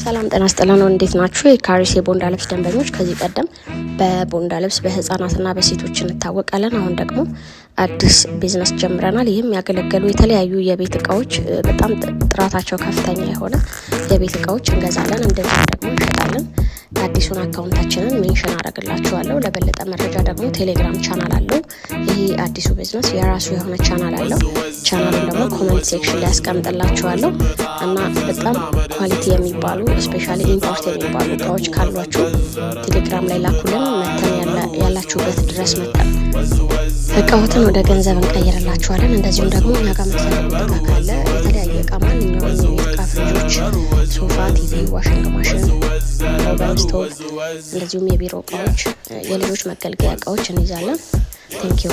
ሰላም ጤና ይስጥልን እንዴት ናችሁ? የካሪስ የቦንዳ ልብስ ደንበኞች ከዚህ ቀደም በቦንዳ ልብስ በህፃናትና በሴቶች እንታወቃለን። አሁን ደግሞ አዲስ ቢዝነስ ጀምረናል። ይህም ያገለገሉ የተለያዩ የቤት እቃዎች በጣም ጥራታቸው ከፍተኛ የሆነ የቤት እቃዎች እንገዛለን፣ እንደዚህ ደግሞ እንሸጣለን። አዲሱን አካውንታችንን ሜንሽን አደርግላችኋለሁ። ለበለጠ መረጃ ደግሞ ቴሌግራም ቻናል አለው። ይሄ አዲሱ ቢዝነስ የራሱ የሆነ ቻናል አለው። ቻናሉን ደግሞ ኮሜንት ሴክሽን ላይ አስቀምጥላችኋለሁ እና በጣም ኳሊቲ የሚባሉ ስፔሻሊ ኢምፖርት የሚባሉ እቃዎች ካሏችሁ ቴሌግራም ላይ ላኩልን። መተን ያላችሁበት ድረስ መተን እቃዎትን ወደ ገንዘብ እንቀይርላችኋለን። እንደዚሁም ደግሞ እኛ ጋር የምትፈልጉት እቃ ካለ የተለያየ እቃ ማንኛውም የቤት እቃ ፍሪጆች፣ ሶፋ፣ ቲቪ፣ ዋሽንግ ማሽን፣ ኦቨን፣ ስቶቭ እንደዚሁም የቢሮ እቃዎች፣ የልጆች መገልገያ እቃዎች እንይዛለን። ቴንክ ዩ